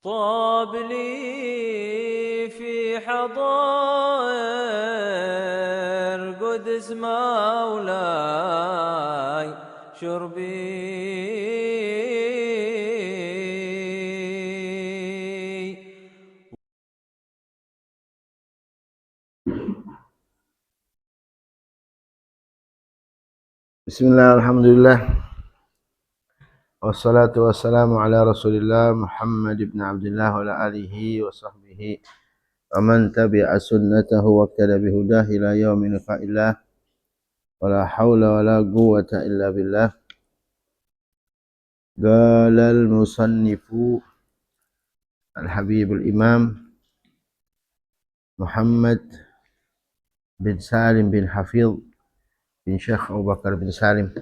طاب لي في حضائر قدس مولاي شربي. Bismillah, alhamdulillah. Wassalatu wassalamu ala rasulillah Muhammad ibn Abdullah wa ala alihi wa sahbihi wa man tabi'a sunnatahu wa iqtada bihudah ila yaumin qa'illah wa la hawla wa la quwwata illa billah. Qala al-musannifu al-habibul imam Muhammad bin Salim bin Hafidh bin Syekh Abu Bakar bin Salim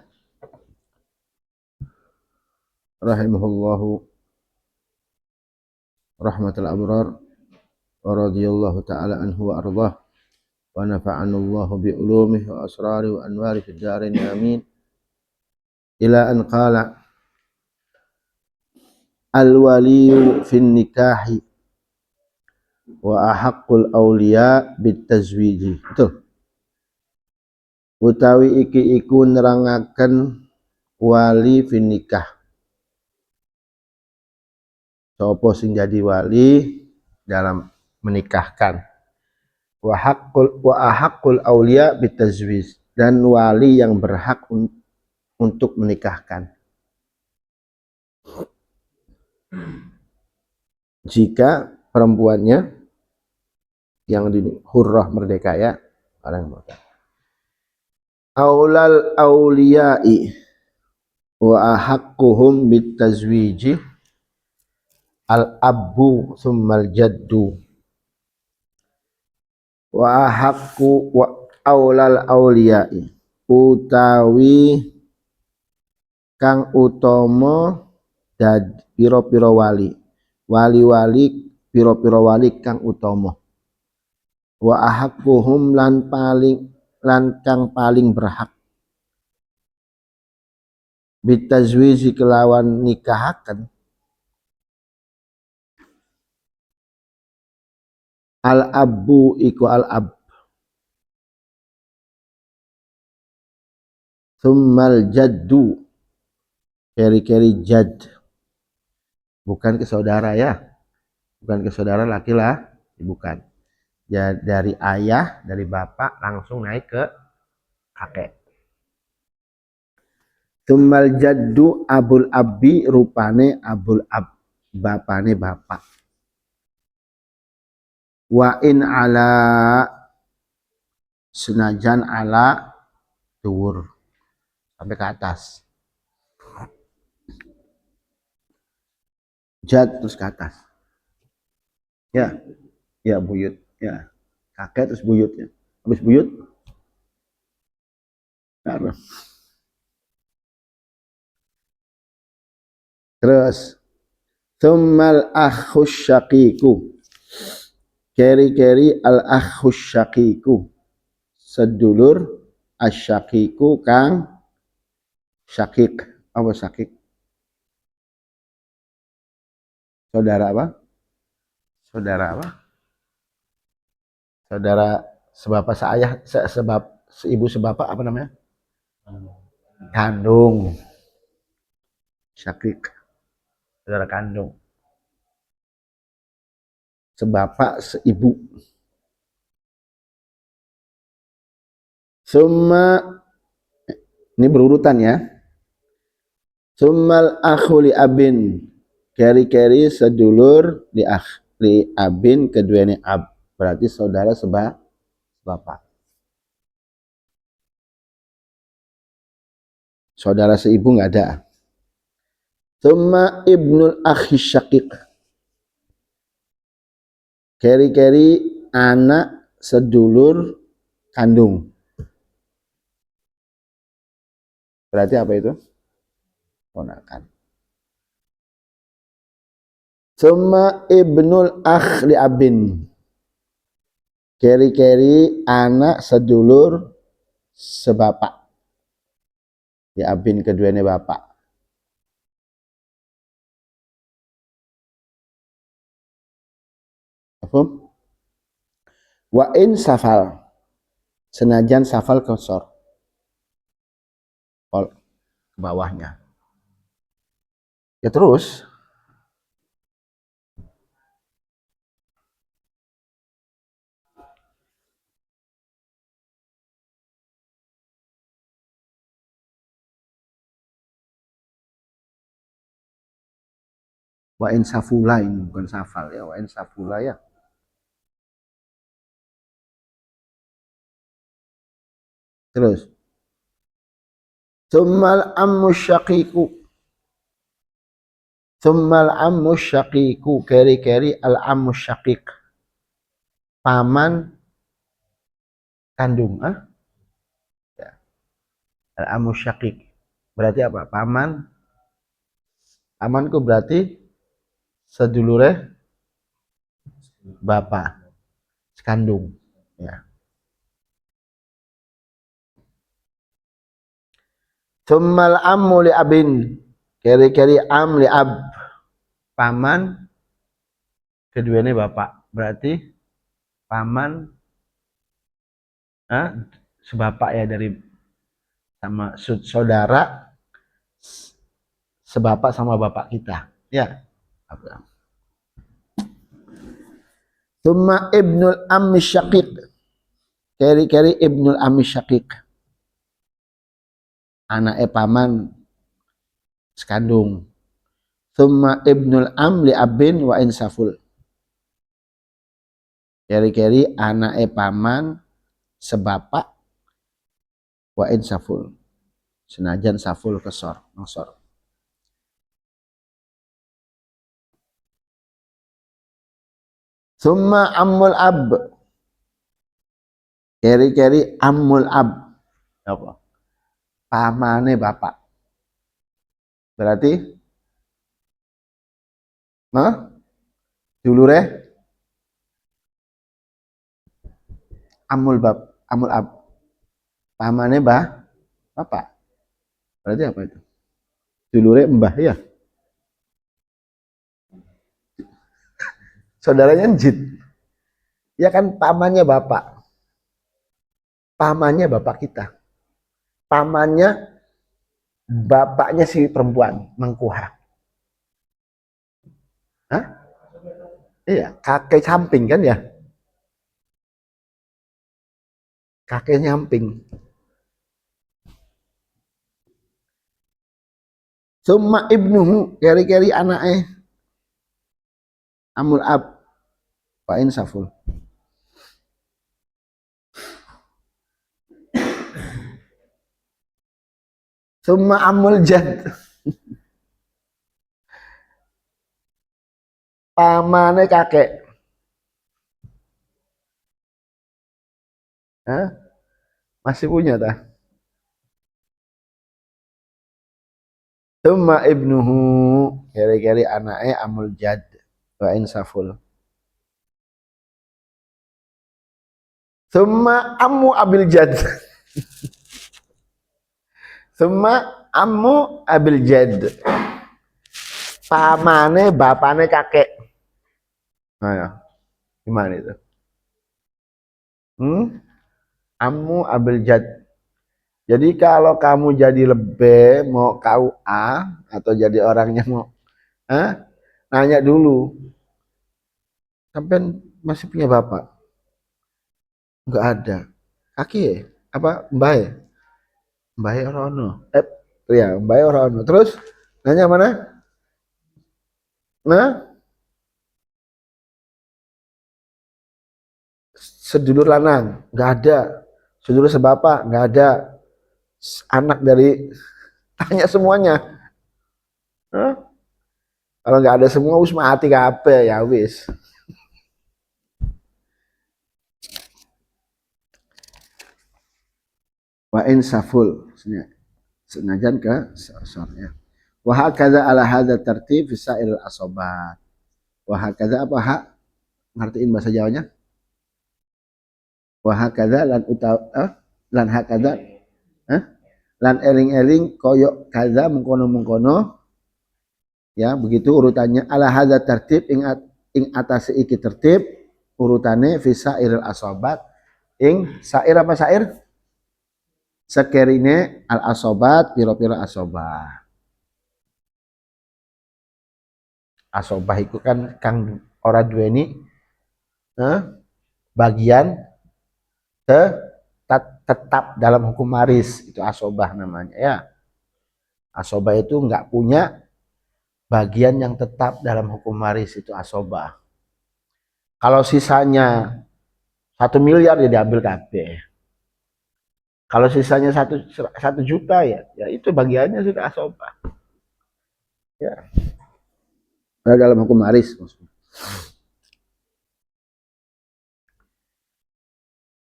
rahimahullahu rahmatul abrar wa radiyallahu ta'ala anhu wa ardhah wa nafa'ana Allah bi ulumihi wa asrarihi wa anwari fid dharain amin. Ila an qala al waliyu fin nikahi wa ahaqqul awliya bit tazwiji. Betul. Utawi iki iku nerangaken wali fin nikah. Sapa sing jadi wali dalam menikahkan. Wa ahaqqul awliya bit tazwij, dan wali yang berhak untuk menikahkan. Jika perempuannya yang di hurrah merdeka, ya, orang merdeka. Aulal auliyai wa ahaqquhum bit tazwiji al abbu summal jaddu wa ahaqqu wa aulal auliyai utawi kang utama dad pira-pira wali pira-pira wali kang utama wa ahaqquhum lan kang paling berhak bitazwiji kelawan nikahaken al abbu iku al ab summal jaddu keri-keri jad, bukan ke saudara, ya, bukan ke saudara laki-laki, bukan ya, dari ayah, dari bapak langsung naik ke kakek. Summal jaddu abul abbi rupane abul ab, bapane bapak. Wa in ala senajan ala dhuwur sampai ke atas, jad terus ke atas, ya, ya, buyut, ya, kakek terus buyut, ya, habis buyut terus tsummal akhus syaqiqu keri-keri al akhus syaqiqu sedulur asyaqiqu kang syaqiq. Apa syaqiq? Saudara apa? Saudara apa? Saudara sebapak seayah, seibu sebapak, apa namanya? Kandung. Syaqiq, saudara kandung. Sebapak seibu. Summa, ini berurutan, ya. Summal akhu li abin, keri-keri sedulur li abin keduanya ab, berarti saudara sebapak. Saudara seibu nggak ada. Summa ibnul akhi syaqiq, keri-keri anak sedulur kandung. Berarti apa itu? Ponakan. Summa ibnul akh li abin, keri-keri anak sedulur sebapak, ya, abin keduanya bapak. Mafhum? Wa in safal, senajan safal kosor ke bawahnya. Ya terus wa in safula, ini bukan safal ya, wa in safula ya. Terus tsummal ammu syaqiqu, tsummal ammu syaqiqu, keri-keri al ammu syaqiq, paman kandung. Ya. Al ammu syaqiq berarti apa? Pamanku berarti sedulure bapak sekandung, ya. Tsummal ammu li abin, keri-keri am li ab, paman keduanya bapak, berarti paman sebapak ya, dari sama saudara sebapak sama bapak kita, ya. Tsumma ibnul ammi syaqiq, keri-keri ibnul ammi syaqiq, anake paman sekandung. Tsumma ibnul am li abin wa insaful, keri-keri anake paman sebapak wa insaful, senajan saful kesor nosor. Tsumma ammul ab, keri-keri ammul ab apa? Pamane bapak, berarti dulure amul ab, pamane bapak, berarti apa itu? Dulure mbah ya, saudaranya jid ya kan, pamannya bapak kita, pamannya bapaknya si perempuan mengkuha. Iya, kakek samping kan ya, kakek nyamping. Summa ibnuhu, keri-keri anake amul ab wa insaful. Summa amul jad, pamane kakek. Masih punya tak? Summa ibnuhu, keri-keri anake amul jad wa insaful. Summa ammu abil jad, summa ammu abil jad, pamane bapane kakek. Nah ya, gimana itu? Ammu abil jad. Jadi kalau kamu jadi lebih mau KUA atau jadi orangnya mau nanya dulu, sampai masih punya bapak? Enggak ada. Kaki ya? Apa mbah ya? Mbah Orono. Ya, mbah Orono. Terus nanya mana? Sedulur lanang, enggak ada. Sedulur sebapak, enggak ada. Anak dari, tanya semuanya. Kalau nggak ada semua wis mati kabeh ya wis. Wa insaful, senajan ke sornya. Wa hakadza ala hadza tartib fi sa'iril asobat. Wa hakadza apa hak? Ngertiin bahasa Jawanya? Wa hakadza lan hakadza lan eling-eling koyok kaza mengkono-mengkono, ya begitu urutannya, ala hadza tartib ing atase iki tertib, urutane visa iril asobat ing sair apa sair sekerine al asobat piro-piro asobah. Asobah itu kan kang ora duweni bagian tetap dalam hukum waris, itu asobah namanya ya. Asobah itu nggak punya bagian yang tetap dalam hukum waris, itu asobah. Kalau sisanya 1 miliar ya diambil KB. Kalau sisanya 1 juta ya itu bagiannya sudah asobah. Ya. Dalam hukum waris maksudnya.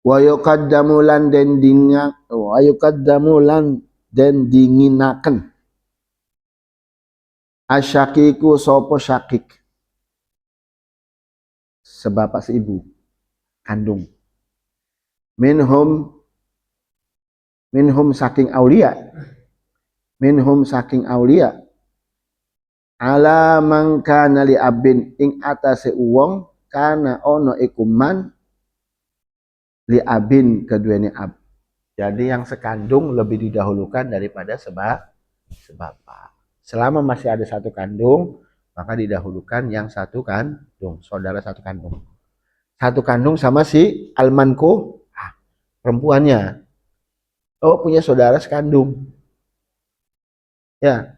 Wa yuqaddamu lan den dinginaken asyakiku sopo syakik sebapak seibu kandung minhum saking aulia ala mangka nali abin ing atase uwong kana ono ikuman li abin keduanya ab. Jadi yang sekandung lebih didahulukan daripada sebapak. Selama masih ada satu kandung, maka didahulukan yang satu kandung, saudara satu kandung. Satu kandung sama si almanku, perempuannya. Oh, punya saudara sekandung. Ya.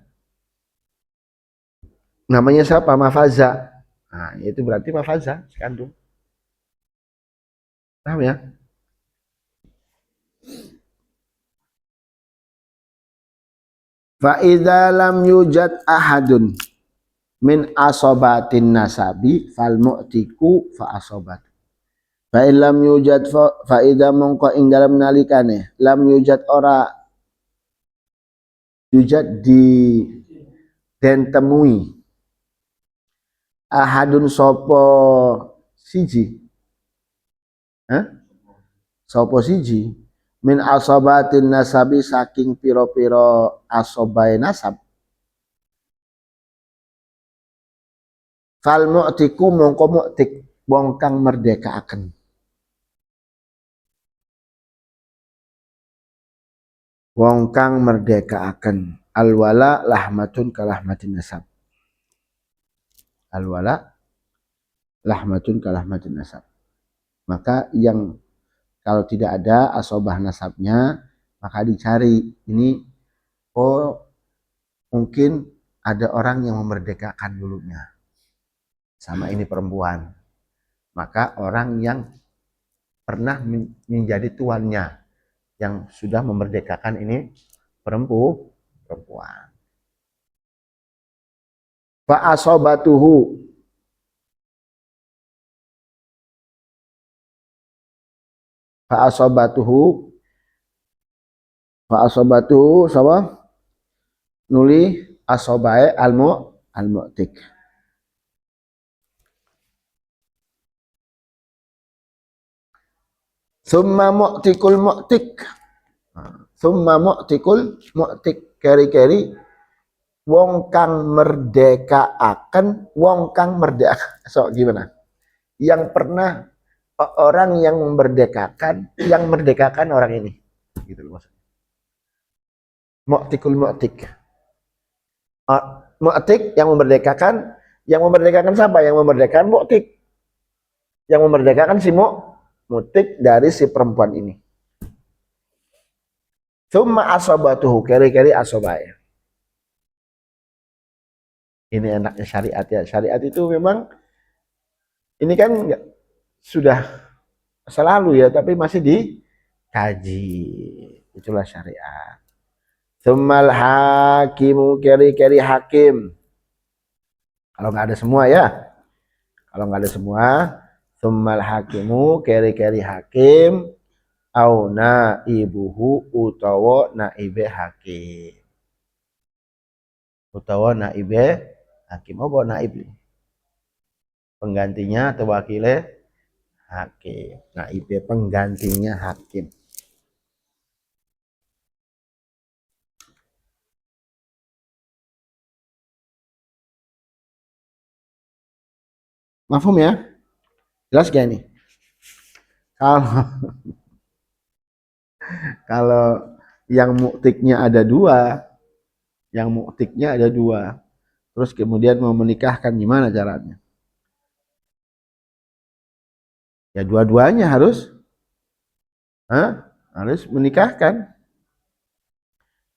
Namanya siapa? Mafaza. Nah, itu berarti Mafaza sekandung. Paham ya? Fa idza lam yujad ahadun min asobatin nasabi fal mu'tiku fa asobat. Fa lam yujad fa idza mongko ing dalam nalikane lam yujad ora yujad di den temui ahadun sopo siji sopo siji min asobatin nasabi saking piro-piro asobai nasab fal mu'tiku mongko mu'tik wong kang merdekaaken wong kang merdekaaken alwala lahmatun kalahmatin nasab alwala lahmatun kalahmatin nasab. Maka yang kalau tidak ada asobah nasabnya maka dicari ini, oh mungkin ada orang yang memerdekakan dulunya sama ini perempuan, maka orang yang pernah menjadi tuannya yang sudah memerdekakan ini perempuan. Fa asobatuhu fa asobatuhu sama nuli asobae al-mu'tik. Summa mu'tikul mu'tik. Summa mu'tikul mu'tik keri-keri wong kang merdekaaken wong kang merdeka. So gimana? Yang pernah orang yang merdekakan orang ini. Gitu loh maksudnya. Mu'tikul mu'tik. Mu'tik yang memerdekakan siapa? Yang memerdekakan mu'tik. Yang memerdekakan si mu'tik dari si perempuan ini. Summa asobatuhu keri-keri asobaya. Ini enaknya syariat ya. Syariat itu memang ini kan sudah selalu ya, tapi masih dikaji. Itulah syariat. Summal hakimu keri-keri hakim. Kalau nggak ada semua ya. Kalau nggak ada semua, summal hakimu keri-keri hakim au naibuhu utawa naibe hakim. Utawa naibe hakim. Apa naib? Penggantinya atau wakilnya hakim. Naibe penggantinya hakim. Mafhum ya? Jelas gak ini? Kalau kalau yang muktiknya ada dua, terus kemudian mau menikahkan, gimana caranya? Ya dua-duanya harus menikahkan.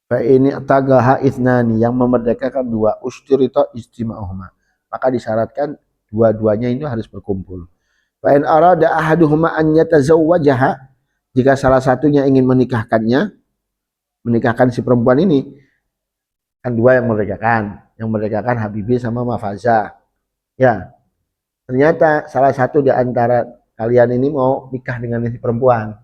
Fa ini tagaha itnani, yang memerdekakan dua, usturita istima'uhuma, maka disyaratkan dua-duanya ini harus berkumpul. Fa in arada ahaduhuma an yatazawwajaha, jika salah satunya ingin menikahkan si perempuan ini, kan dua yang memerdekakan Habibie sama Mafaza. Ya, ternyata salah satu di antara kalian ini mau nikah dengan si perempuan.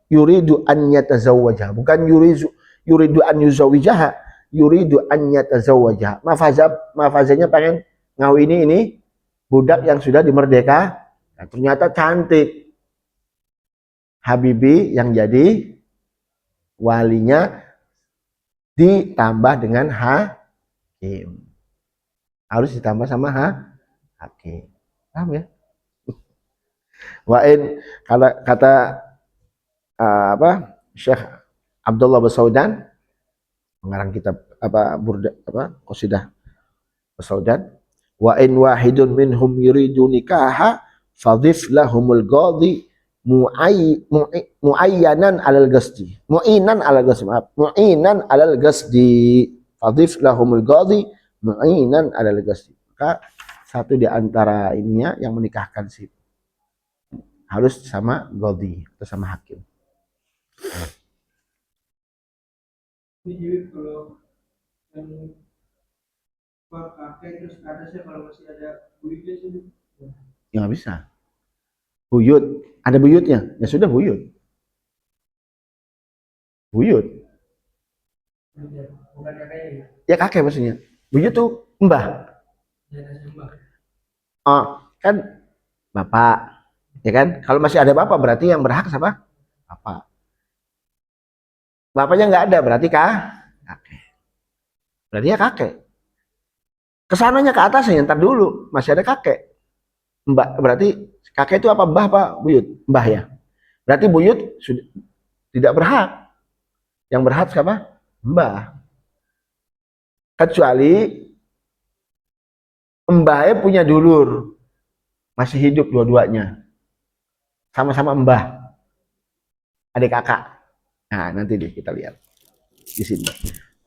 Yuridu an yatazawwajaha, bukan yuridu an yuzawijaha, yuridu an yatazawwajaha. Mafazanya pengen ngawini ini budak yang sudah dimerdeka. Nah, ternyata cantik. Habibie yang jadi walinya ditambah dengan hakim. Harus ditambah sama hakim. Paham ya? Wa'in kata Syekh Abdullah Basaudan, pengarang kitab Qasidah Basaudan, wa in wahidun minhum yuridu nikaha fadhif lahumul qadhi muayyanan alal qasdi fadhif lahumul qadhi mu'inan alal qasdi. Maka satu di antara ininya yang menikahkan si harus sama qadhi atau sama hakim. Jadi kalau yang kakek terus atasnya kalau masih ada buyutnya sih Ya nggak bisa. Buyut, ada buyutnya, ya sudah buyut. Bukan kakeknya ya? Ya kakek maksudnya. Buyut tuh mbah. Oh, kan bapak, ya kan? Kalau masih ada bapak berarti yang berhak siapa? Bapak. Bapaknya nggak ada berarti kakek. Berarti ya kakek. Kesananya ke atasnya, ntar dulu masih ada kakek. Mbak, berarti kakek itu apa, mbah apa buyut? Mbah ya. Berarti buyut sudah tidak berhak. Yang berhak siapa? Mbah. Kecuali mbahnya punya dulur, masih hidup dua-duanya, sama-sama mbah, adik kakak. Nah, nanti deh kita lihat di sini.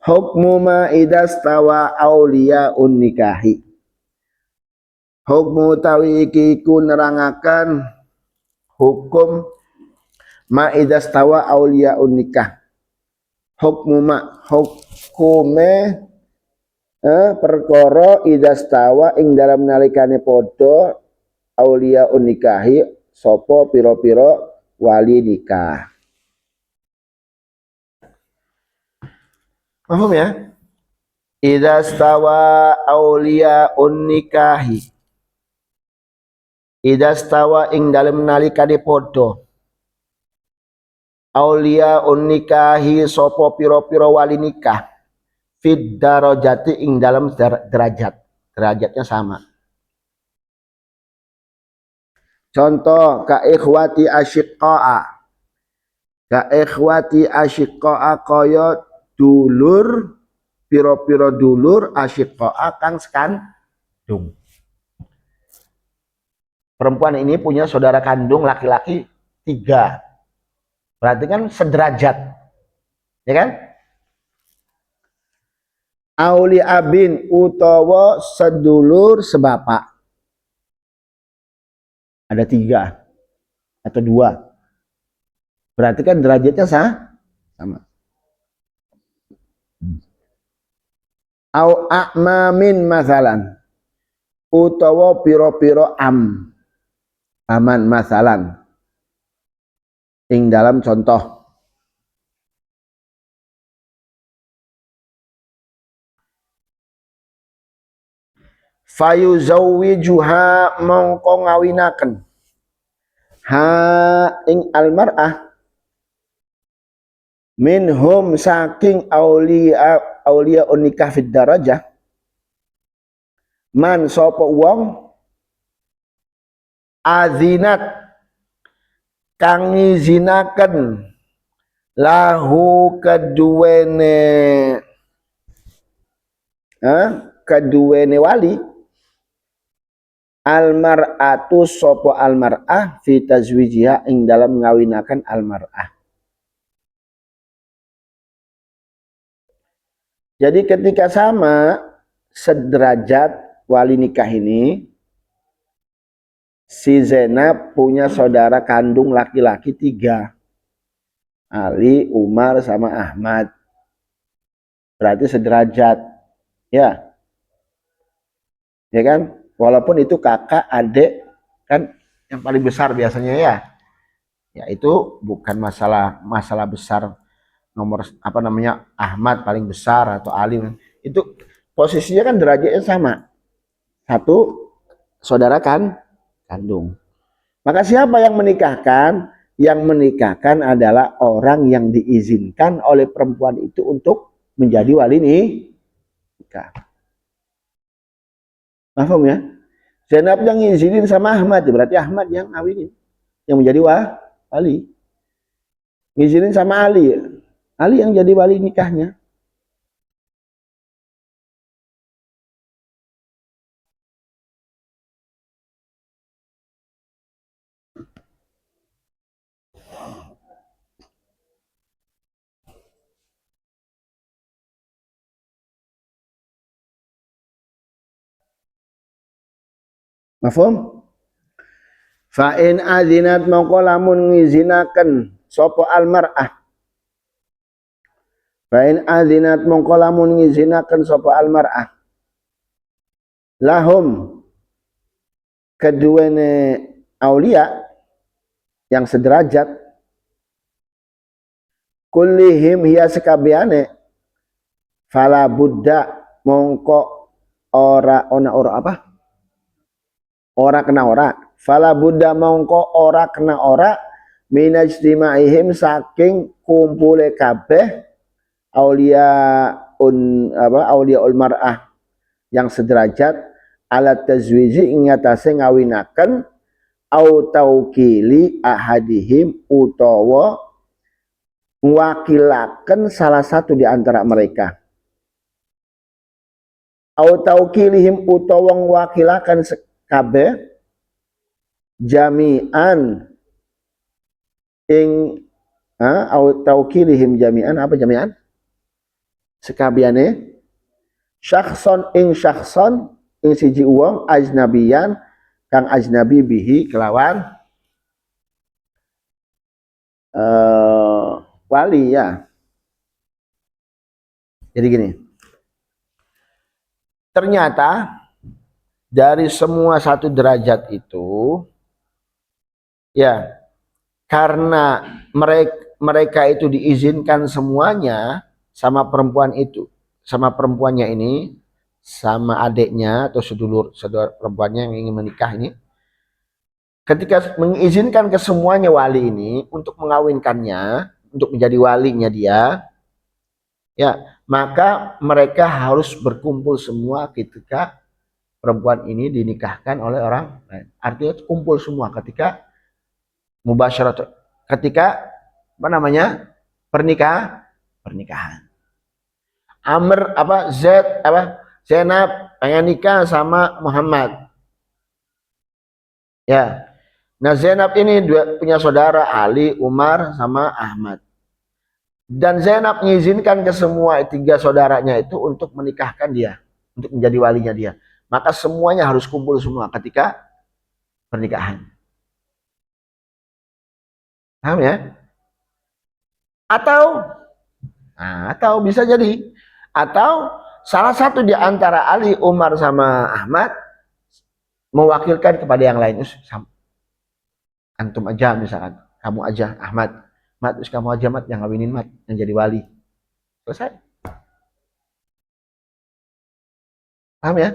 Hukmu ma idastawa auliyaun nikahi. Hukmu tawi iki ku nerangaken hukum ma idastawa auliyaun nikah. Hukmu ma hukume perkara idastawa ing dalam nalikane padha auliyaun nikahi sapa pira-pira wali nikah. Paham ya? Idza stawa auliyaun nikahi. Idza stawa ing dalem nalikane padha auliyaun nikahi sapa pira-pira wali nikah fid darajati ing dalem derajat. Derajatnya sama. Contoh ka ikhwati asyiqaa. Ka ikhwati asyiqaa kaya dulur piro-piro dulur asyiqaa kang sekandung. Perempuan ini punya saudara kandung laki-laki 3. Berarti kan sederajat. Ya kan? Auli abin utawa sedulur sebapak. Ada 3 atau 2. Berarti kan derajatnya sama. Au a'mamin masalan, utawa piro-piro aman masalan ing dalam contoh. Fayuzawwijuha mongko ngawinaken ha ing almar'ah minhum saking aulia nikah fid darajah man sapa wong azinat kang ngizinaken lahu keduwene wali almar'atu sopo almar'ah fi tazwijiha ing dalam ngawinakan almar'ah. Jadi ketika sama sederajat wali nikah ini, si Zainab punya saudara kandung laki-laki 3, Ali, Umar, sama Ahmad. Berarti sederajat, ya kan? Walaupun itu kakak, adik, kan yang paling besar biasanya ya. Ya itu bukan masalah besar nomor Ahmad paling besar atau Ali. Itu posisinya kan derajatnya sama. Satu saudara kandung. Maka siapa yang menikahkan? Yang menikahkan adalah orang yang diizinkan oleh perempuan itu untuk menjadi wali nikah. Paham ya? Zainab yang ngizinin sama Ahmad, berarti Ahmad yang ngawinin, yang menjadi wali. Ngizinin sama Ali, Ali yang jadi wali nikahnya. Mafhum? Fa in azinat mongko lamun ngizinaken sapa almar'ah. Fa in azinat mongko lamun ngizinaken sapa almar'ah. Lahum keduane aulia yang sederajat kullihim hiya sekabiane fala buddha mongko ora apa? Ora kena ora. Fala buddha mongko ora kena ora minajtimaihim saking kumpule kabeh auliaul mar'ah yang sederajat alat tazwiji ing atase ngawinaken au taukili ahadihim utawa wakilaken salah satu di antara mereka. Au taukilihim utawa wakilaken kabeh jami'an ing au taukilihim jami'an apa jami'an? Sekabiane syakhson ing siji uang ajnabiyan kang ajnabi bihi kelawan wali ya. Jadi gini, ternyata dari semua satu derajat itu ya karena mereka itu diizinkan semuanya sama perempuan itu, sama perempuannya ini, sama adiknya atau saudara perempuannya yang ingin menikah ini, ketika mengizinkan ke semuanya wali ini untuk mengawinkannya, untuk menjadi walinya dia, ya maka mereka harus berkumpul semua ketika perempuan ini dinikahkan oleh orang lain. Artinya kumpul semua ketika mubasyarat, ketika pernikahan. Amr Zainab pengen nikah sama Muhammad. Ya. Nah, Zainab ini punya saudara Ali, Umar sama Ahmad. Dan Zainab mengizinkan ke semua 3 saudaranya itu untuk menikahkan dia, untuk menjadi walinya dia. Maka semuanya harus kumpul semua ketika pernikahan. Paham ya? Atau bisa jadi, atau salah satu di antara Ali, Umar sama Ahmad mewakilkan kepada yang lain. Antum aja misalkan, kamu aja Ahmad, terus kamu aja Mat yang ngawinin Mat yang jadi wali. Selesai. Paham ya?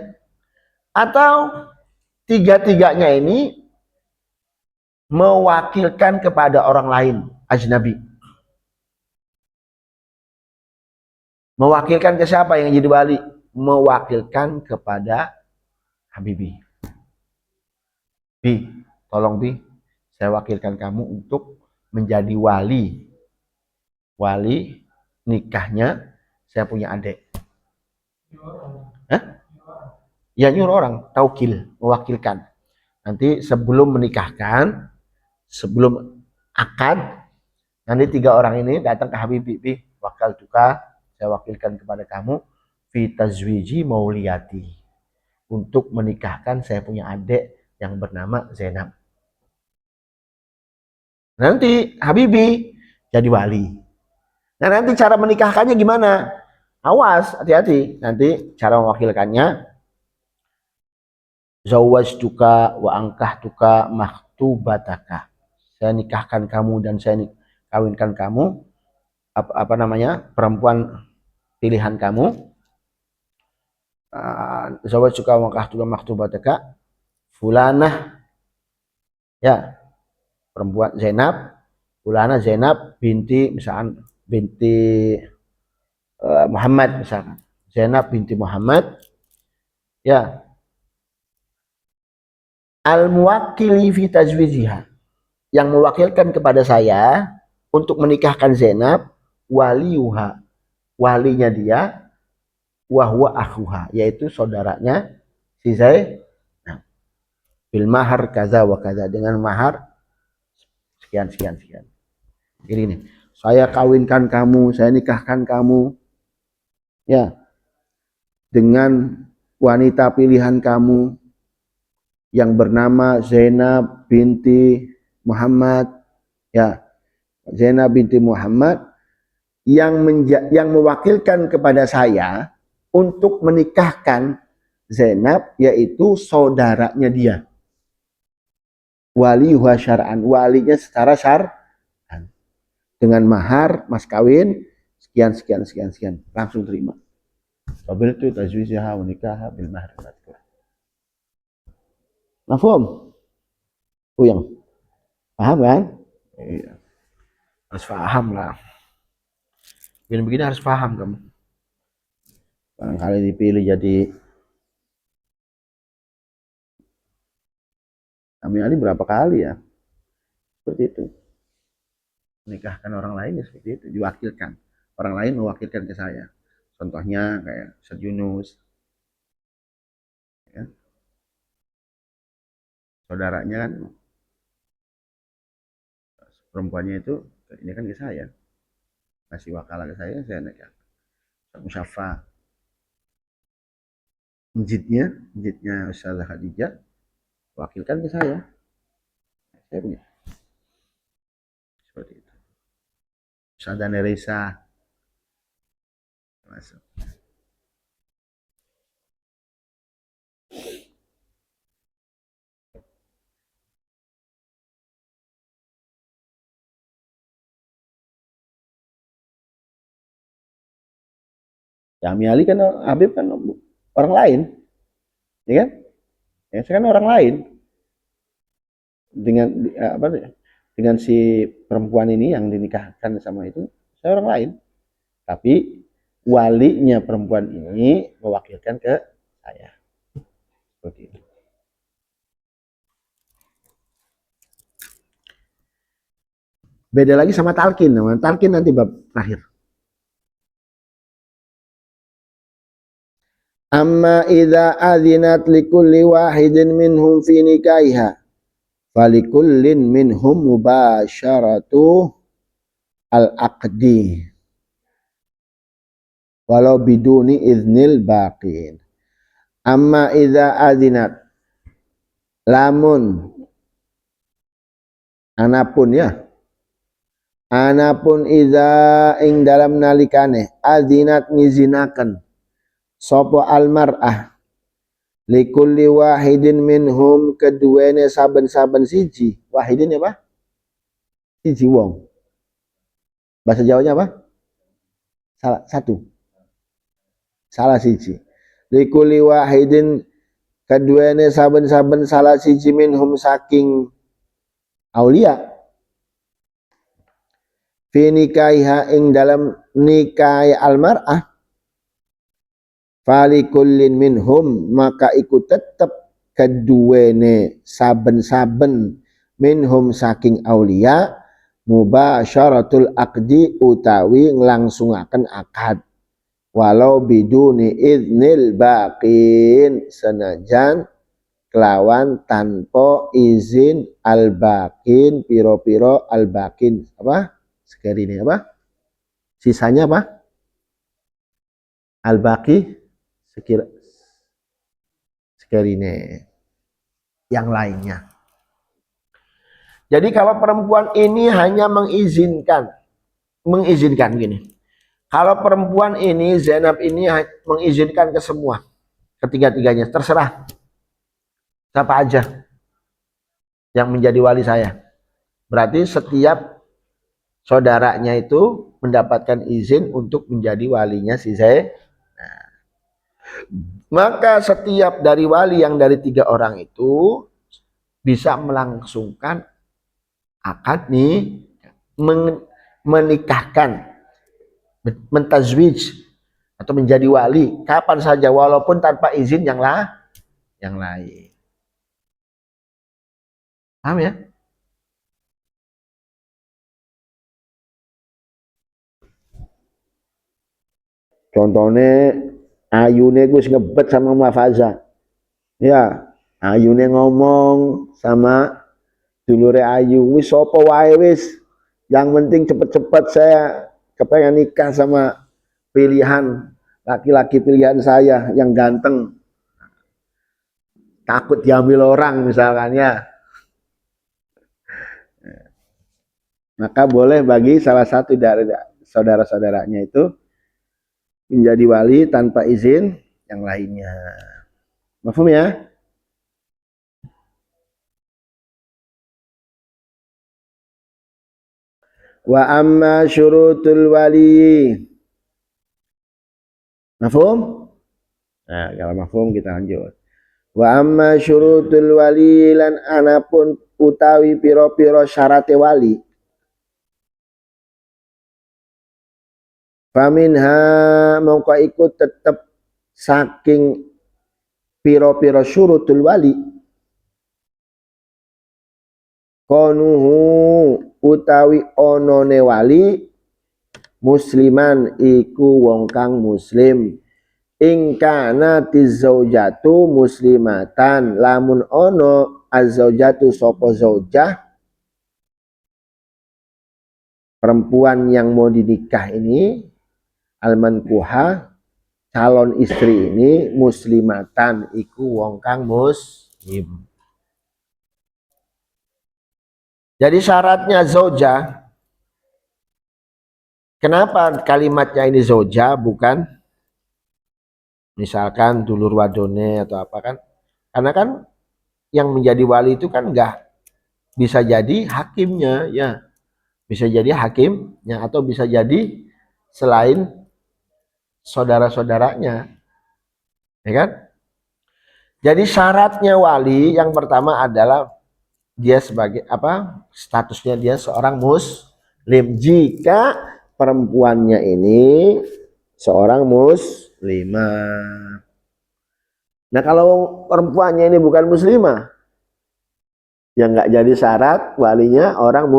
Atau 3-tiganya ini mewakilkan kepada orang lain, ajnabi. Mewakilkan ke siapa yang jadi wali? Mewakilkan kepada Habibi. tolong Bi, saya wakilkan kamu untuk menjadi wali nikahnya saya punya adik. Hah? Ya nyuruh orang, taukil, mewakilkan. Nanti sebelum menikahkan, sebelum akad, nanti 3 orang ini datang ke Habibie, wakal tuka, saya wakilkan kepada kamu, fi tazwiji mauliyati, untuk menikahkan saya punya adik yang bernama Zainab. Nanti Habibie jadi wali. Nah nanti cara menikahkannya gimana? Awas, hati-hati. Nanti cara mewakilkannya, zawwajtuka wa ankahtuka maktubataka. Saya nikahkan kamu dan saya kawinkan kamu, apa namanya, perempuan pilihan kamu. Zawwajtuka wa ankahtuka maktubataka fulanah, ya, perempuan Zainab, fulanah Zainab binti, misalkan binti Muhammad, misalkan Zainab binti Muhammad, ya, al-muwakkili fi tazwijiha, yang mewakilkan kepada saya untuk menikahkan Zainab, waliyuha, walinya dia, wahwa akhuha, yaitu saudaranya si Zainab, bil mahar kaza wa kaza, dengan mahar sekian sekian sekian. Jadi nih, saya kawinkan kamu, saya nikahkan kamu, ya, dengan wanita pilihan kamu yang bernama Zainab binti Muhammad, ya, Zainab binti Muhammad, yang mewakilkan kepada saya untuk menikahkan Zainab, yaitu saudaranya dia, waliha syar'an, walinya secara syar'an, dengan mahar mas kawin sekian sekian sekian sekian, langsung terima. Qabiltu tazwijaha wa nikaha bil mahr. Mafhum? Yang paham kan? Iya. Harus paham lah. Begini-begini harus paham kamu. Barangkali dipilih jadi kami Ali berapa kali ya? Seperti itu. Menikahkan orang lain ya seperti itu, diwakilkan. Orang lain mewakilkan ke saya. Contohnya kayak Ustaz Yunus, ya. Saudaranya kan, perempuannya itu ini kan ke saya, ngasih wakalah ke saya nikah. Musyafa, masjidnya Ustazah Khadijah, wakilkan ke saya punya. Seperti itu. Ustazah Neresa masuk. Kami Ali kan, Habib kan orang lain, ya kan? Ya, saya kan orang lain. Dengan si perempuan ini yang dinikahkan sama itu, saya orang lain. Tapi walinya perempuan ini mewakilkan ke saya. Seperti itu. Beda lagi sama talqin. Talqin nanti bab terakhir. Amma idza adzinat likulli wahidin minhum fi nikaiha falikullin minhum mubasharatu al-aqdi walau biduni iznil baqin. Amma idza adzinat, lamun anapun ya, anapun idza ing dalam nalikane adzinat ngizinaken sapa almar'ah likulli wahidin minhum, keduene saben-saben siji. Wahidin apa? Siji wong. Bahasa Jawanya apa? Salah satu. Salah siji. Likulli wahidin, keduene saben-saben salah siji minhum saking aulia, fi nikaiha ing dalam nikahi almar'ah, falikullin minhum, maka iku tetep keduene saben-saben minhum saking aulia mubasyaratul aqdi utawi nglangsungaken akad walau biduni idnil baqin senajan kelawan tanpa izin al baqin piro-piro al baqin apa sekarine apa sisanya apa al baqi sekarine yang lainnya. Jadi kalau perempuan ini hanya mengizinkan gini. Kalau perempuan ini Zainab ini mengizinkan ke semua, ketiga-tiganya, terserah siapa aja yang menjadi wali saya. Berarti setiap saudaranya itu mendapatkan izin untuk menjadi walinya si Zainab. Nah, maka setiap dari wali yang dari 3 orang itu bisa melangsungkan akad nih, menikahkan, mentazwij atau menjadi wali kapan saja walaupun tanpa izin yang lain. Paham ya? Contohnya ayune gus ngebet sama Mafaza. Ya, ayune ngomong sama dulure Ayu, wis sapa wae wis. Yang penting cepet-cepet saya kepengen nikah sama pilihan laki-laki pilihan saya yang ganteng. Takut diambil orang misalkan ya. Maka boleh bagi salah satu dari saudara-saudaranya itu menjadi wali tanpa izin yang lainnya. Paham ya? Wa amma syurutul wali. Mafhum? Nah, kalau mafhum kita lanjut. Wa amma syurutul wali lan anapun utawi piro-piro syarate wali. Faminha mongko ikut tetep saking piro-piro syurutul wali. Konuhu utawi onone wali musliman iku wong kang muslim ingkana tizaujatu muslimatan lamun ono azaujatu sopo zaujah perempuan yang mau dinikah ini almankuha calon istri ini muslimatan iku wong kang muslim. Jadi syaratnya zaujah. Kenapa kalimatnya ini zaujah bukan misalkan dulur wadone atau apa kan? Karena kan yang menjadi wali itu kan enggak bisa jadi hakimnya ya. Bisa jadi hakimnya atau bisa jadi selain saudara-saudaranya. Ya kan? Jadi syaratnya wali yang pertama adalah dia sebagai apa? Statusnya dia seorang muslim. Jika perempuannya ini seorang muslimah. Nah kalau perempuannya ini bukan muslimah, yang nggak jadi syarat walinya orang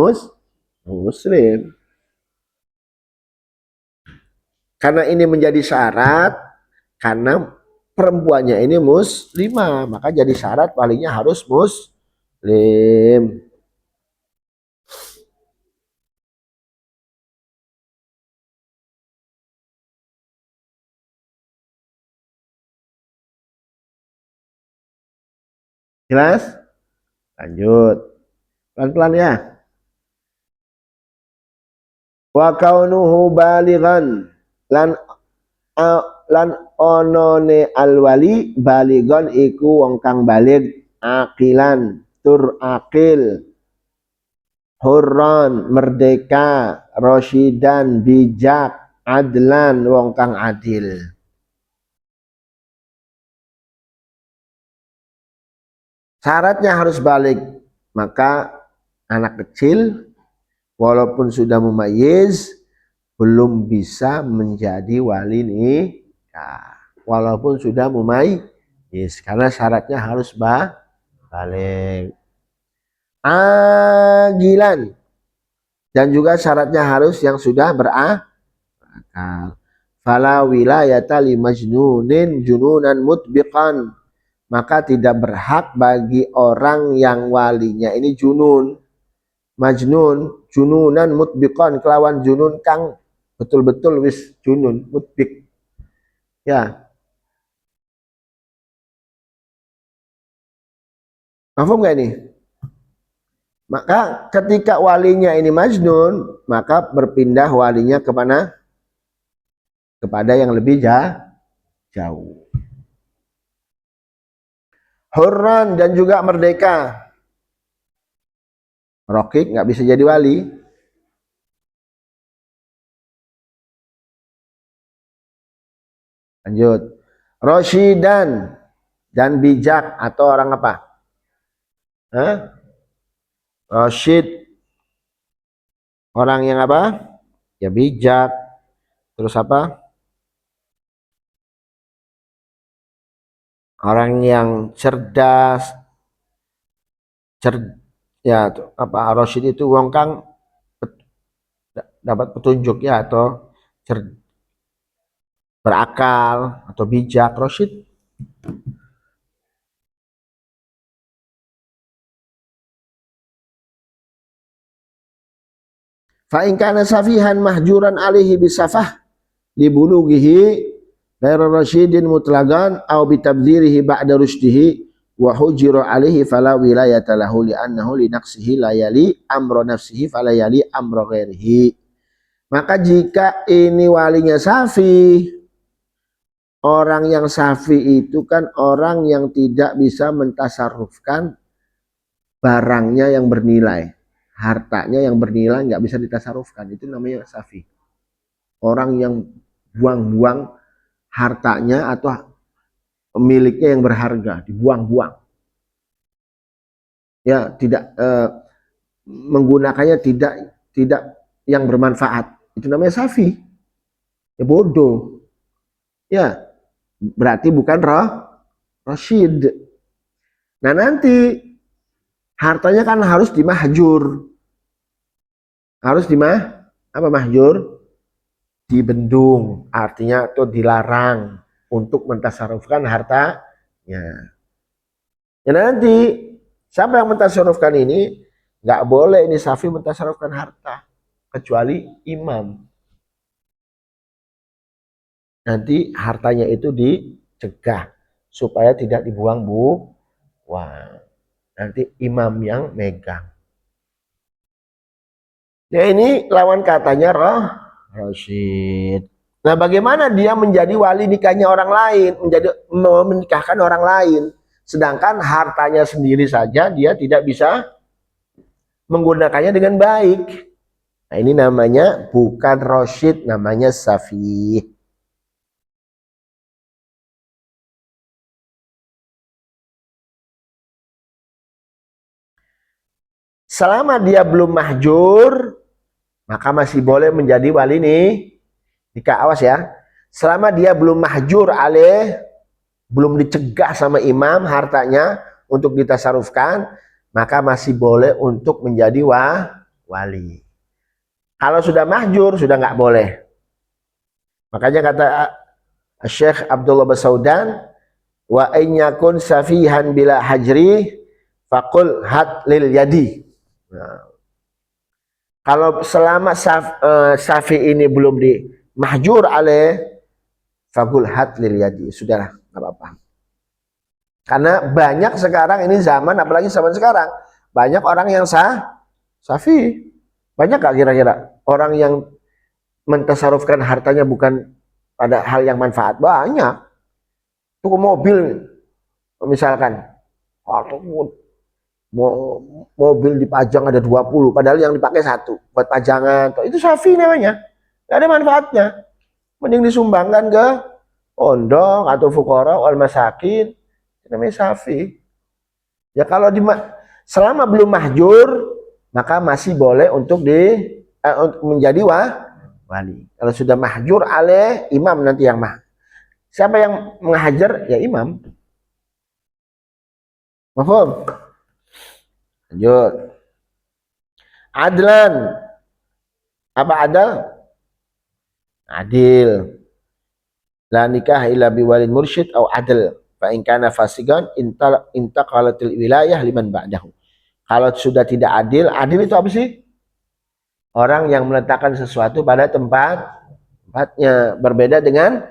muslim. Karena ini menjadi syarat, karena perempuannya ini muslimah, maka jadi syarat walinya harus muslim. Jelas? Lanjut. Pelan-pelan ya. Wa kaunuhu balighan lan onone alwali baligon iku wong kang balig akilan tur akil hurran merdeka rosyidan bijak adlan wong kang adil. Syaratnya harus balik, maka anak kecil walaupun sudah mumayyiz belum bisa menjadi wali nikah. Walaupun sudah mumayyiz karena syaratnya harus balik. agilan, dan juga syaratnya harus yang sudah berakal. Fala wilayata li majnunin jununan mutbiqan, maka tidak berhak bagi orang yang walinya ini junun, majnun, jununan mutbiqan, kelawan junun kang betul-betul wis junun, mutbiq. Ya, paham nggak ini? Maka ketika walinya ini majnun, maka berpindah walinya kemana? Kepada yang lebih jauh. Hurran, dan juga merdeka. Rokik nggak bisa jadi wali. Lanjut. Rosyidan, dan bijak, atau orang apa? Hah? Rosyid, orang yang apa? Ya bijak. Terus apa? Orang yang cerdas. Ya apa? Rosyid itu wong kang dapat petunjuk ya, atau berakal atau bijak. Rosyid. Fa in kana safihan mahjuran alaihi bisafah libulughihi ghairu rasyidin mutlaqan aw bitabdhirihi ba'da rusydihi wa hujira alaihi fala wilayata lahu li'annahu li nafsihi la yali amra nafsihi fala yali amra ghairihi. Maka jika ini walinya safi, orang yang safi itu kan orang yang tidak bisa mentasarrufkan barangnya yang bernilai, hartanya yang bernilai nggak bisa ditasarufkan, itu namanya safi. Orang yang buang-buang hartanya atau miliknya yang berharga, dibuang-buang. Ya, tidak menggunakannya tidak yang bermanfaat. Itu namanya safi. Ya bodoh. Ya, berarti bukan rasyid. Nah, nanti hartanya kan harus dimahjur. Harus apa mahjur? Dibendung, artinya itu dilarang untuk mentasarufkan hartanya. Ya nanti siapa yang mentasarufkan ini? Nggak boleh ini safi mentasarufkan harta kecuali imam. Nanti hartanya itu dicegah supaya tidak dibuang wah, nanti imam yang megang. Ya ini lawan katanya rasyid. Nah, bagaimana dia menjadi wali nikahnya orang lain, menikahkan orang lain, sedangkan hartanya sendiri saja dia tidak bisa menggunakannya dengan baik. Nah, ini namanya bukan rasyid, namanya safi. Selama dia belum mahjur, maka masih boleh menjadi wali nikah. Awas ya. Selama dia belum mahjur alih, belum dicegah sama imam hartanya untuk ditasarufkan, maka masih boleh untuk menjadi wali. Kalau sudah mahjur, sudah nggak boleh. Makanya kata Syekh Abdullah Basaudan, wa in yakun safihan bila hajri faqul hat lil yadi. Nah, kalau selama safi ini belum di mahjur alih, faqul hat lil yadi, sudahlah, nggak apa-apa. Karena banyak sekarang ini zaman, apalagi zaman sekarang, banyak orang yang safi. Banyak gak kira-kira orang yang mentasarufkan hartanya bukan pada hal yang manfaat? Banyak. Tuh mobil misalkan, mobil dipajang ada 20, padahal yang dipakai satu buat pajangan, itu safi namanya, gak ada manfaatnya. Mending disumbangkan ke pondok atau fuqara wal masakin, namanya safi. Ya kalau selama belum mahjur, maka masih boleh untuk menjadi wali. Kalau sudah mahjur alih, imam nanti yang siapa yang menghajar? Ya imam. Mahfum. Lanjut. Adlan. Apa adal? Adil. La nikah illa biwalin mursyid au adil. Fa in kana fasigan intaqalatil wilayah liman ba'dahu. Kalau sudah tidak adil, adil itu apa sih? Orang yang meletakkan sesuatu pada tempatnya. Berbeda dengan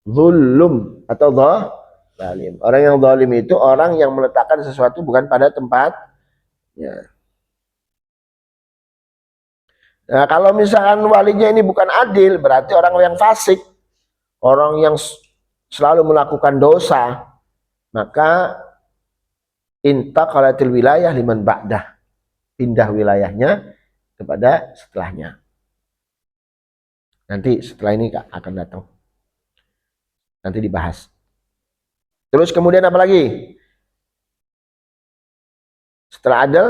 zulum atau zalim. Orang yang zalim itu orang yang meletakkan sesuatu bukan pada tempatnya. Nah, kalau misalkan walinya ini bukan adil, berarti orang yang fasik, orang yang selalu melakukan dosa, maka intaqalatil wilayah liman ba'dah, pindah wilayahnya kepada setelahnya. Nanti setelah ini akan datang. Nanti dibahas. Terus kemudian apa lagi? Setelah adil,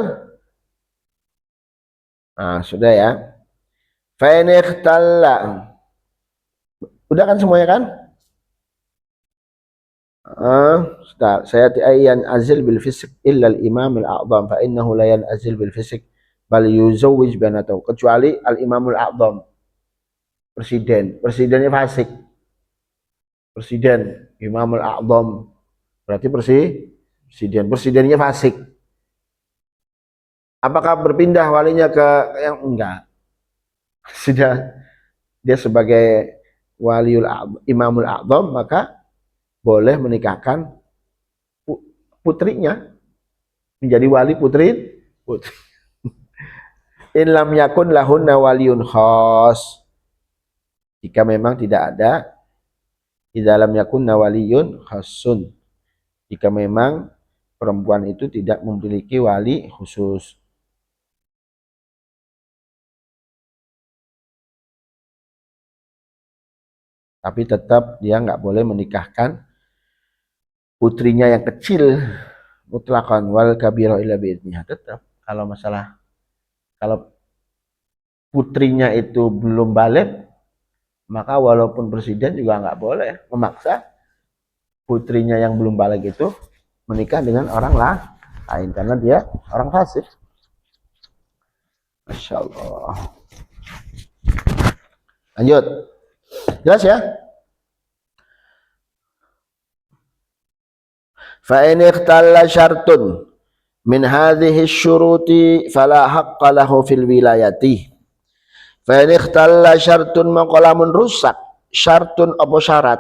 nah sudah ya. Fa'inikhtalla. Udah kan semuanya kan? Saya ayyan azil bil fisik illa al imam al a'zam fa innahu la yanazil bil fisik bal yuzawwij banatahu, kecuali al imamul a'zam, presidennya fasik, presiden imamul a'zam berarti presidennya fasik. Apakah berpindah walinya ke yang enggak? Sudah dia sebagai waliul imamul a'zam, maka boleh menikahkan putrinya menjadi wali putri. In lam yakun lahunna waliyun khas, jika memang tidak ada di dalam yakun waliyun khasun, jika memang perempuan itu tidak memiliki wali khusus. Tapi tetap dia nggak boleh menikahkan putrinya yang kecil mutlaqan wal kabira illa bi'idniha. Tetap kalau putrinya itu belum balik, maka walaupun presiden juga nggak boleh memaksa putrinya yang belum balik itu menikah dengan orang lain karena dia orang fasik. Masya Allah. Lanjut. Jelas ya? Fa in ikhtalla syartun min hadhihi syuruti fala haqqa lahu fil wilayati. Fa in ikhtalla syartun maqalamun rusak syartun apa syarat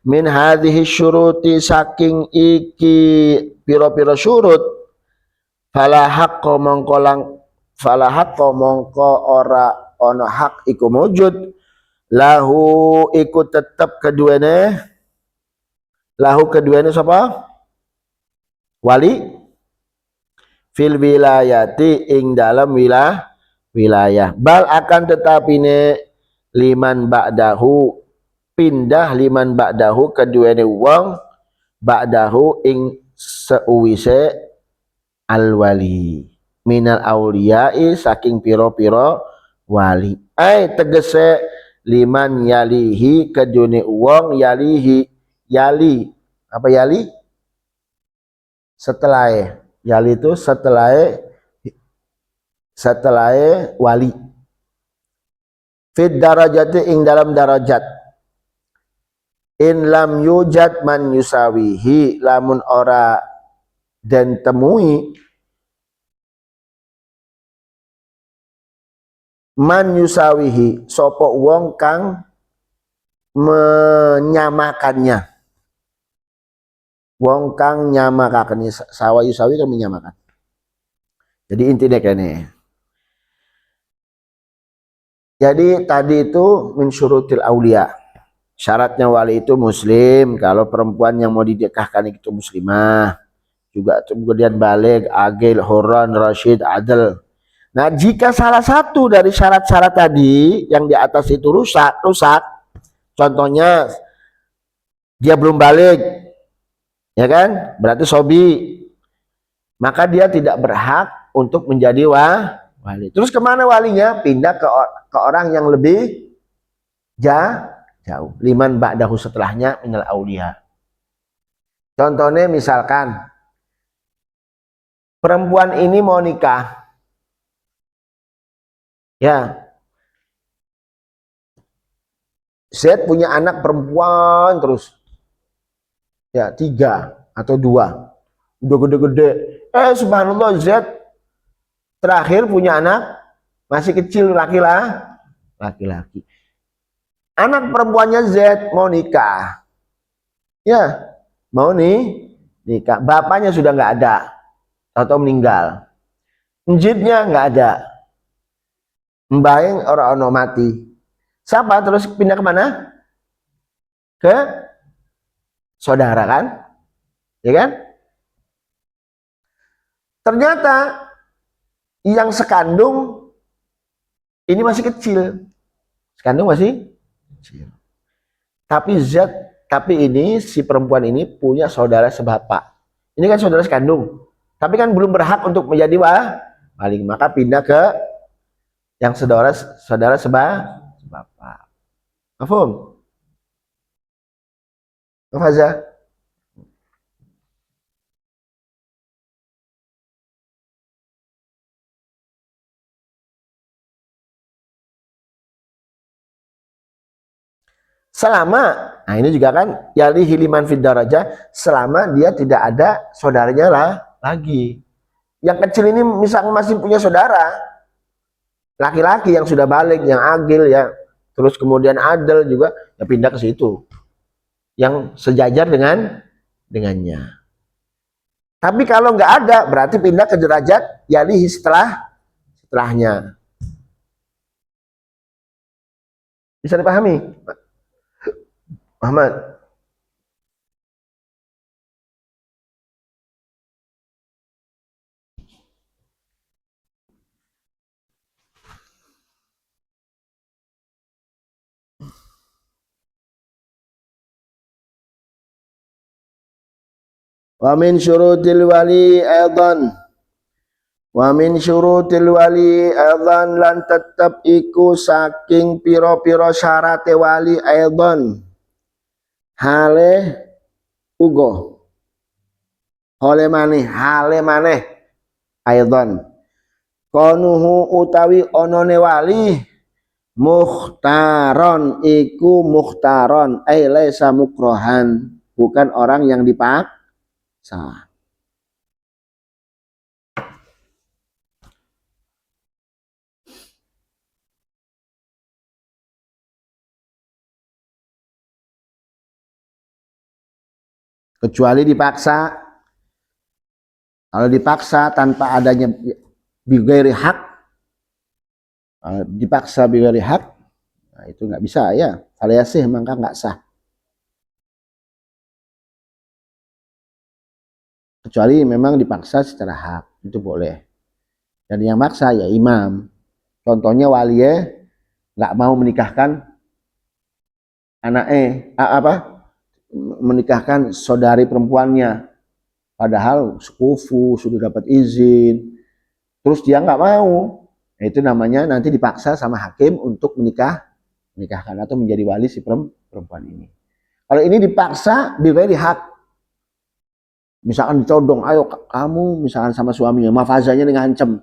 min hadhihi syuruti saking iki pira-pira syurut fala haqqa mongko ora ana hak iku mujud lahu iku tetep keduane sapa? Wali fil wilayati ing dalam wilayah. Bal akan tetapine liman ba'dahu pindah liman ba'dahu keduane wong ba'dahu ing seuwise al wali minal auliyai saking piro-piro wali. Tegese liman yalihi keduane wong yalihi. Yali, apa yali? Setelah yali itu setelah wali. Fid darajati ing dalam darajat. In lam yujad man yusawihi lamun ora dan temui man yusawihi sopo wong kang menyamakannya. Wong kang nyamakaken sawa yusawi kan menyamakan. Jadi intinya kene. Jadi tadi itu min syurutil aulia. Syaratnya wali itu muslim, kalau perempuan yang mau dinikahkan itu muslimah. Juga kemudian baligh, agil, hurran, rasyid, adil. Nah, jika salah satu dari syarat-syarat tadi yang di atas itu rusak, contohnya dia belum baligh, ya kan? Berarti sobi. Maka dia tidak berhak untuk menjadi wali. Terus kemana walinya? Pindah ke orang yang lebih jauh. Liman ba'dahu setelahnya minal aulia. Contohnya misalkan perempuan ini mau nikah. Ya. Z punya anak perempuan terus. Ya, 3 atau 2. Udah gede-gede. Subhanallah, Z terakhir punya anak masih kecil, laki-laki. Anak perempuannya Z mau nikah. Ya, mau nikah. Bapaknya sudah nggak ada atau meninggal. Njitnya nggak ada. Mbayang orang mati. Siapa terus pindah kemana? Ke saudara kan? Ya kan? Ternyata yang sekandung ini masih kecil. Sekandung masih kecil. Tapi ini si perempuan ini punya saudara sebapak. Ini kan saudara sekandung. Tapi kan belum berhak untuk menjadi wali, maka pindah ke yang saudara sebapak. Paham? Faza? Selama, nah ini juga kan yali hiliman fid darajah, selama dia tidak ada saudaranya lagi. Yang kecil ini misalnya masih punya saudara laki-laki yang sudah balik, yang agil ya, terus kemudian adil juga, ya pindah ke situ. Yang sejajar dengannya. Tapi kalau nggak ada, berarti pindah ke derajat yali setelahnya. Bisa dipahami, Muhammad? Wa min syurutil wali aidan. Wa min syurutil wali aidan lan tetep iku saking pira-pira syarate wali aidan. Hale ugo. Hale maneh aidan. Konuhu utawi onone wali mukhtaron iku mukhtaron ai laisa mukrohan, bukan orang yang dipaksa. Kecuali dipaksa. Kalau dipaksa tanpa adanya bighairi hak, dipaksa bighairi hak, nah itu nggak bisa ya. Falayasih, maka nggak sah. Kecuali memang dipaksa secara hak, itu boleh. Dan yang maksa ya imam. Contohnya wali nggak mau menikahkan menikahkan saudari perempuannya, padahal sekufu sudah dapat izin, terus dia nggak mau. Nah, itu namanya nanti dipaksa sama hakim untuk menikahkan atau menjadi wali si perempuan ini. Kalau ini dipaksa bighairi hak, misalkan dicodong, ayo kamu misalkan sama suaminya, mafazanya ngancem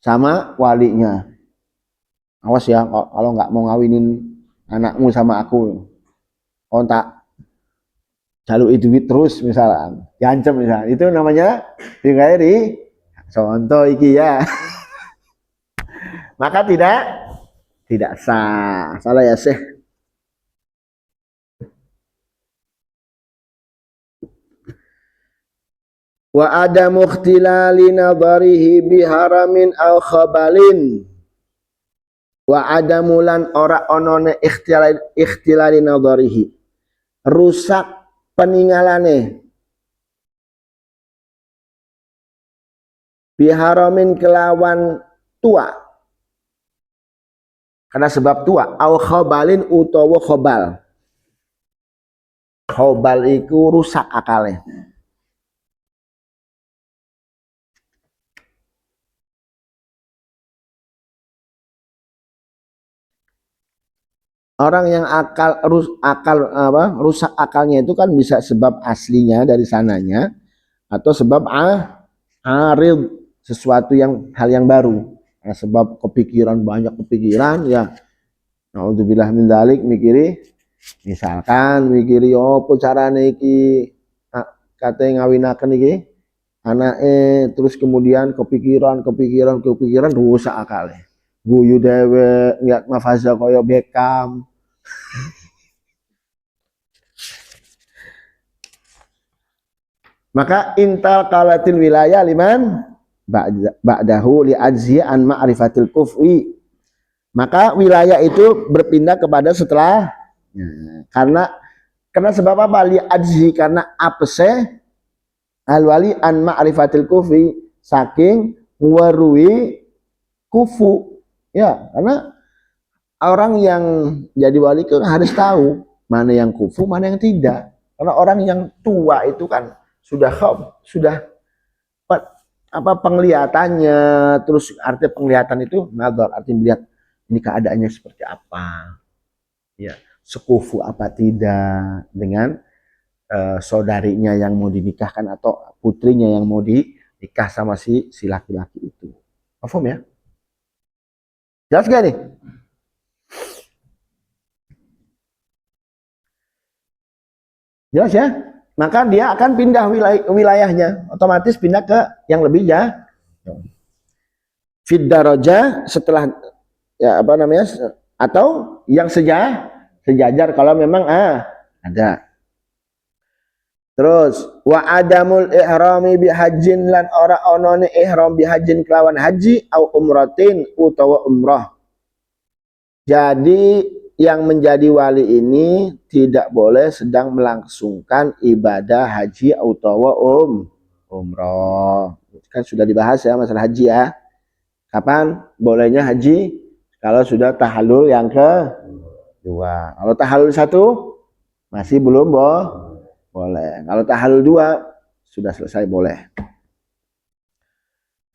sama walinya, awas ya kalau nggak mau ngawinin anakmu sama aku, kontak jaluk duit terus misalkan, diancam misalkan, itu namanya bighairi contoh iki ya. Maka tidak sah. Salah ya Syekh. Wa adamu ikhtilali nadharihi biharamin aw khabalin. Wa adamu lan ora onone ikhtilali nadharihi, rusak peningalane biharamin kelawan tua, karena sebab tua, au khobalin utawa khobal. Khobal iku rusak akale. Orang yang rusak akalnya itu kan bisa sebab aslinya dari sananya atau sebab arid, sesuatu yang hal yang baru. Nah, sebab kepikiran banyak kepikiran ya. Naudzubillah min dzalik misalkan mikiri opo carane iki kate ngawinaken iki anake, terus kemudian kepikiran rusak akale. Guyu dewe lihat mafaza koyo Beckham. Maka intal kalatil wilayah liman ba'dahu li ajzi an ma'rifatil kufwi. Maka wilayah itu berpindah kepada setelah karena sebab apa? Li ajzi, karena apse al wali an ma'rifatil kufwi, saking warui kufu. Ya, karena orang yang jadi wali kan harus tahu mana yang kufu, mana yang tidak. Karena orang yang tua itu kan sudah apa penglihatannya, terus arti penglihatan itu nazar, arti melihat ini keadaannya seperti apa, ya sekufu apa tidak dengan saudarinya yang mau dinikahkan atau putrinya yang mau dinikah sama si laki-laki itu. Paham ya? Jelas gak nih? Jelas ya? Maka dia akan pindah wilayahnya, otomatis pindah ke yang lebih jauh. Fid daraja, setelah ya apa namanya, atau yang sejajar kalau memang ada. Terus wa adamul ihrami bi hajjin, lan ora onone ihram bi hajjin kelawan haji au umratin utawa umrah. Jadi yang menjadi wali ini tidak boleh sedang melangsungkan ibadah haji utawa umroh. Kan sudah dibahas ya masalah haji ya. Kapan bolehnya haji? Kalau sudah tahallul yang kedua. Kalau tahallul 1 masih belum boleh. Kalau tahallul 2 sudah selesai boleh.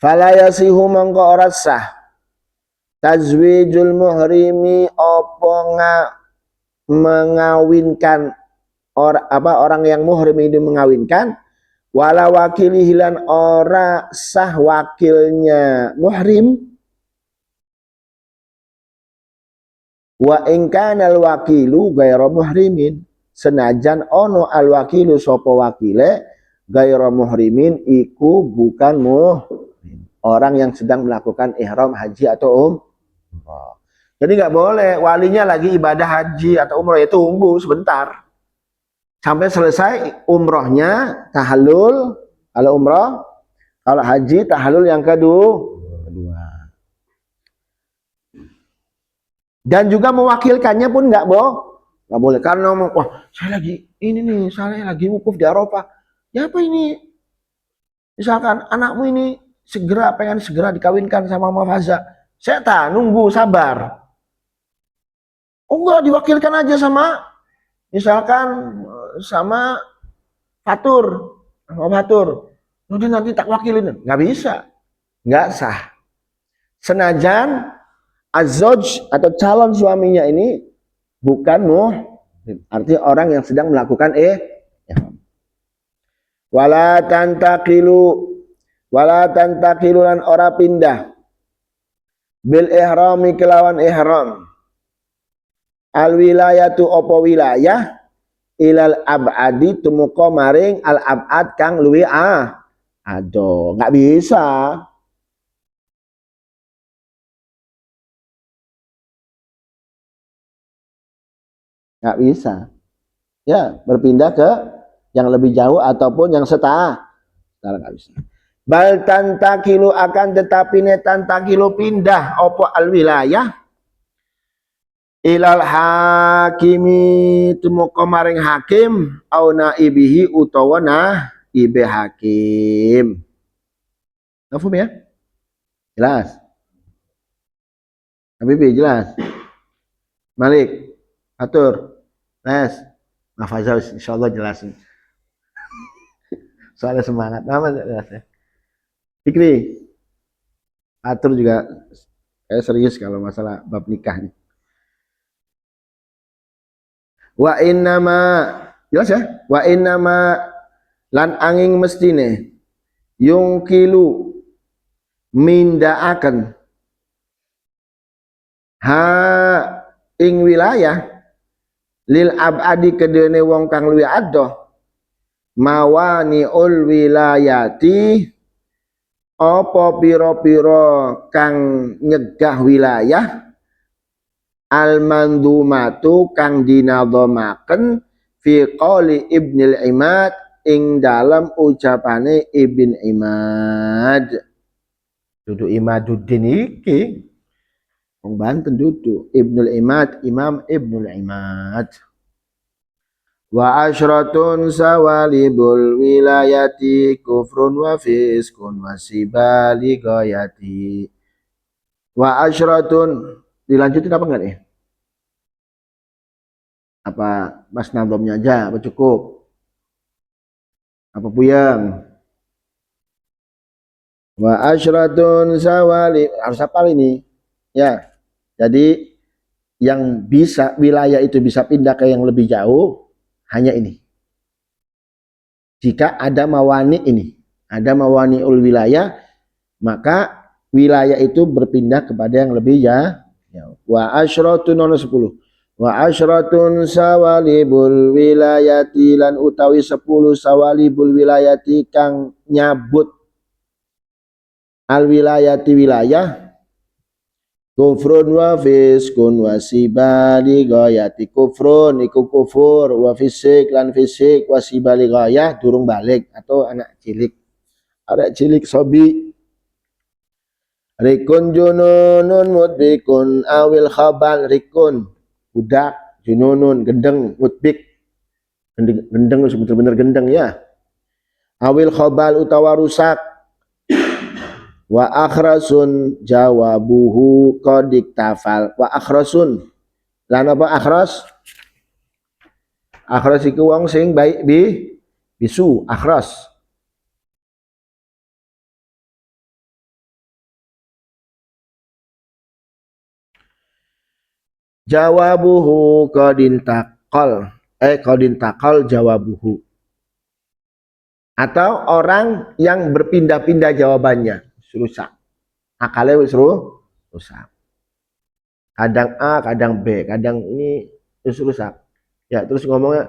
Fala yasihu mangko ora sah tazwijul muhrimi, opo mengawinkan orang yang muhrim itu mengawinkan, wala wakilihilan ora sah wakilnya muhrim, wa ingkan al wakilu gaira muhrimin, senajan ono al wakilu sopo wakile gaira muhrimin, iku bukan muhrim, orang yang sedang melakukan ihram haji atau jadi nggak boleh walinya lagi ibadah haji atau umroh, ya tunggu sebentar sampai selesai umrohnya, tahallul. Kalau umroh, kalau haji tahallul yang kedua. Dan juga mewakilkannya pun nggak boleh, karena wah saya lagi wukuf di Arafah, ya apa ini, misalkan anakmu ini pengen segera dikawinkan sama Mafaza, saya nunggu sabar. Oh enggak, diwakilkan aja sama misalkan sama Fatur. Nanti tak wakilin. Nggak bisa. Nggak sah. Senajan azoj atau calon suaminya ini bukan muhrim, artinya orang yang sedang melakukan wala tantaqilu lan ora pindah bil ihrami kelawan ihram al wilayatu opo wilayah ilal abadi tumuko maring al abad kang luwi adoh. Nggak bisa. Nggak bisa. Ya, berpindah ke yang lebih jauh ataupun yang setara nggak bisa. Bal tantakilu, akan tetapi tantakilu pindah opo al wilayah ilal hakimi tumuka maring hakim au naibihi utawa naibe hakim. Paham ya? Jelas? Habibie jelas? Malik, atur, Les, Mafazal insyaallah jelasin. Soalnya semangat, apa jelas ya? Fikri, atur juga serius kalau masalah bab nikah nih. Wa innama, jelas ya? Wa innama lan angin mestine yungkilu mindaaken ha ing wilayah lil abadi kedene wong kang luwih adoh mawaniul wilayati apa pira-pira kang nyegah wilayah al mandumatu kang dinadhamaken fi qouli Ibnul Imad ing dalam ucapane Ibn Imad. Dudu Imaduddin iki wong Banten dudu Ibnul Imad, Imam Ibnul Imad. Wa asyratun sawalibul wilayati kufrun wa fiskun wa sibali ghayati. Wa asyratun, dilanjutin apa enggak nih? Apa mas nadomnya aja apa cukup? Apa puyeng? Wa asyratun sawali, harus hafal ini ya. Jadi yang bisa wilayah itu bisa pindah ke yang lebih jauh hanya ini. Jika ada mawani ini, ada mawaniul wilayah, maka wilayah itu berpindah kepada yang lebih jauh. Wa asyratun 10. Wa asyratun sawalibul wilayati lan utawi 10 sawalibul wilayati kang nyabut al wilayati wilayah kufrun wa fiskun wa sibali ghayati. Kufrun iku kufur, wa fisik lan fisik, wa sibali ghayah durung balik atau anak cilik. Anak cilik sobi. Rikun jununun mudbikun awil khabal. Rikun budak, jununun gendeng, mudbik gendeng bener-bener gendeng ya. Awil khabal utawa rusak. Wa akhrasun jawabuhu qadik tafal. Wa akhrasun lan apa akhras? Akhras iku wong sing baik bisu, akhras. Jawabuhu qadin taqal, qadin taqal jawabuhu. Atau orang yang berpindah-pindah jawabannya, rusak. Akalnya rusak. Kadang A, kadang B, kadang ini terus rusak. Ya, terus ngomongnya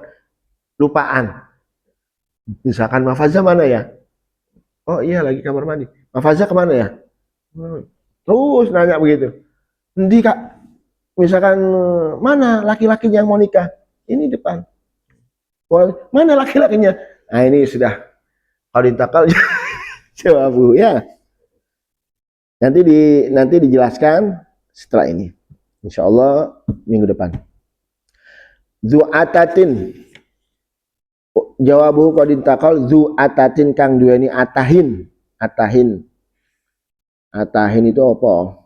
lupaan. Misalkan Mafaza mana ya? Oh iya lagi kamar mandi. Mafaza kemana ya? Terus nanya begitu. Nanti kak, misalkan mana laki-lakinya yang mau nikah? Ini depan. Mana laki-lakinya? Nah ini sudah kalau ditakal jawab ya. Nanti dijelaskan setelah ini. Insya Allah minggu depan. Zu'atatin. Jawabu qadin taqal zu'atatin kang duweni atahin. Atahin. Atahin itu apa?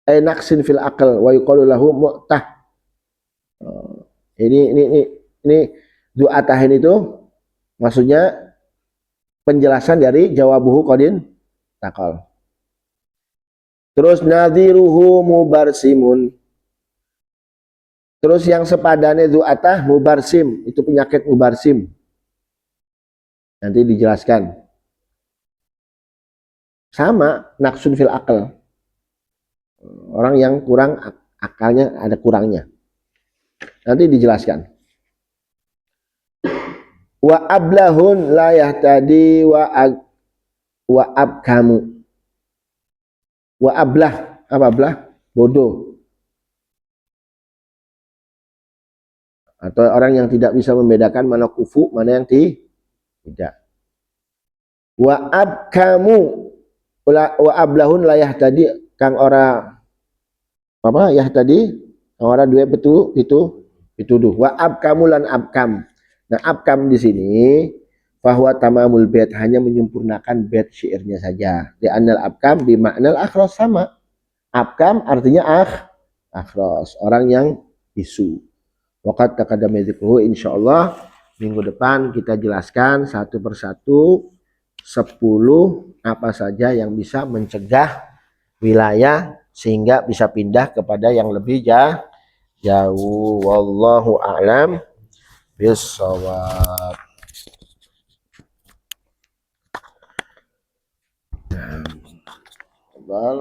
Naqsin fil aql wa yuqalu lahu mu'tah. Ini zu'atahin itu maksudnya penjelasan dari jawabuhu qadin taqal. Terus nadhiruhu mubarsimun. Terus yang sepadannya zu'atah mubarsim, itu penyakit mubarsim. Nanti dijelaskan. Sama naqsun fil aql. Orang yang kurang akalnya ada kurangnya. Nanti dijelaskan. Wa ablahun la yahtadi wa abkamu. Wa ablah, apa ablah? Bodoh. Atau orang yang tidak bisa membedakan mana kufu, mana yang tidak. Wa abkamu wa ablahun la yahtadi kang ora apa yahtadi kang ora duwe pituduh. Wa abkamu lan abkam. Nah, abkam di sini bahwa tamamul bait hanya menyempurnakan bait syairnya saja. Di anal abkam bi maknal akhras sama. Abkam artinya akhras, orang yang bisu. Waqad taqaddama dzikruhu, insyaallah minggu depan kita jelaskan satu persatu 10 apa saja yang bisa mencegah wilayah sehingga bisa pindah kepada yang lebih jauh. Wallahu a'lam bisawab. Tebal.